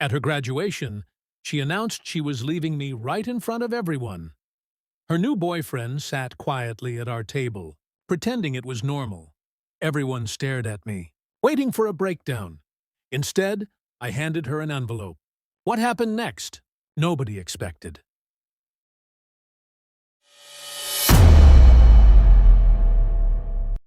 At her graduation, she announced she was leaving me right in front of everyone. Her new boyfriend sat quietly at our table, pretending it was normal. Everyone stared at me, waiting for a breakdown. Instead, I handed her an envelope. What happened next? Nobody expected.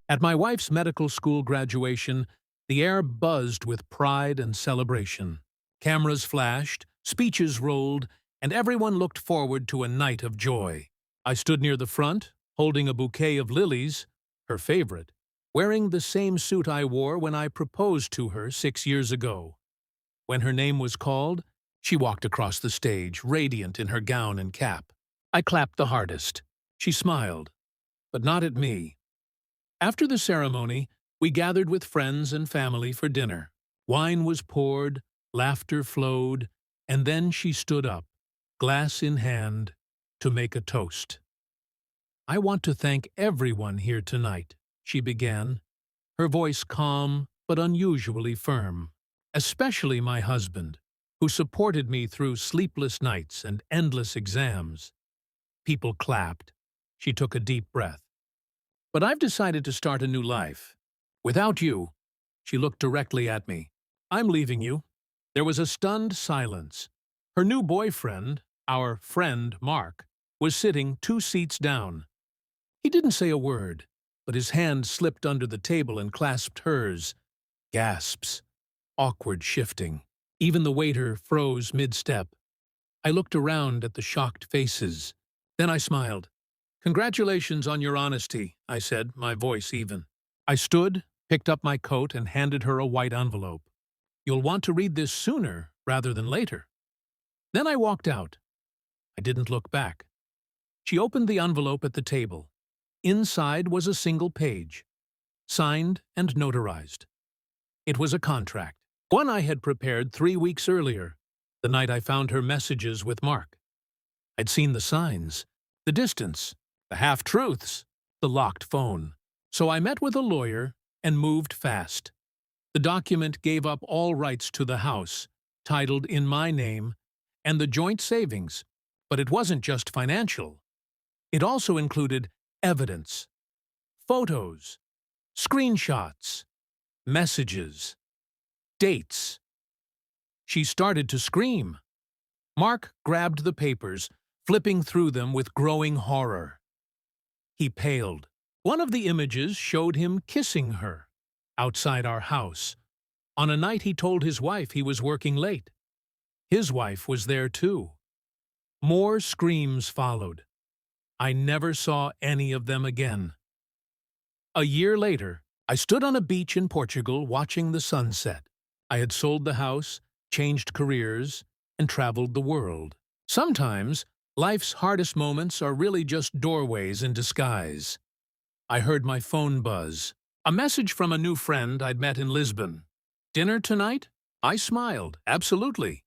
At my wife's medical school graduation, the air buzzed with pride and celebration. Cameras flashed, speeches rolled, and everyone looked forward to a night of joy. I stood near the front, holding a bouquet of lilies, her favorite, wearing the same suit I wore when I proposed to her 6 years ago. When her name was called, she walked across the stage, radiant in her gown and cap. I clapped the hardest. She smiled, but not at me. After the ceremony, we gathered with friends and family for dinner. Wine was poured, laughter flowed, and then she stood up, glass in hand, to make a toast. "I want to thank everyone here tonight," she began, her voice calm but unusually firm. "Especially my husband, who supported me through sleepless nights and endless exams." People clapped. She took a deep breath. "But I've decided to start a new life. Without you." She looked directly at me. "I'm leaving you." There was a stunned silence. Her new boyfriend, our friend Mark, was sitting 2 seats down. He didn't say a word, but his hand slipped under the table and clasped hers. Gasps. Awkward shifting. Even the waiter froze mid-step. I looked around at the shocked faces. Then I smiled. "Congratulations on your honesty," I said, my voice even. I stood, picked up my coat, and handed her a white envelope. "You'll want to read this sooner rather than later." Then I walked out. I didn't look back. She opened the envelope at the table. Inside was a single page, signed and notarized. It was a contract, one I had prepared 3 weeks earlier, the night I found her messages with Mark. I'd seen the signs, the distance, the half-truths, the locked phone. So I met with a lawyer and moved fast. The document gave up all rights to the house, titled in my name, and the joint savings. But it wasn't just financial. It also included evidence, photos, screenshots, messages, dates. She started to scream. Mark grabbed the papers, flipping through them with growing horror. He paled. One of the images showed him kissing her outside our house, on a night he told his wife he was working late. His wife was there too. More screams followed. I never saw any of them again. A year later, I stood on a beach in Portugal watching the sunset. I had sold the house, changed careers, and traveled the world. Sometimes, life's hardest moments are really just doorways in disguise. I heard my phone buzz. A message from a new friend I'd met in Lisbon. "Dinner tonight?" I smiled. "Absolutely."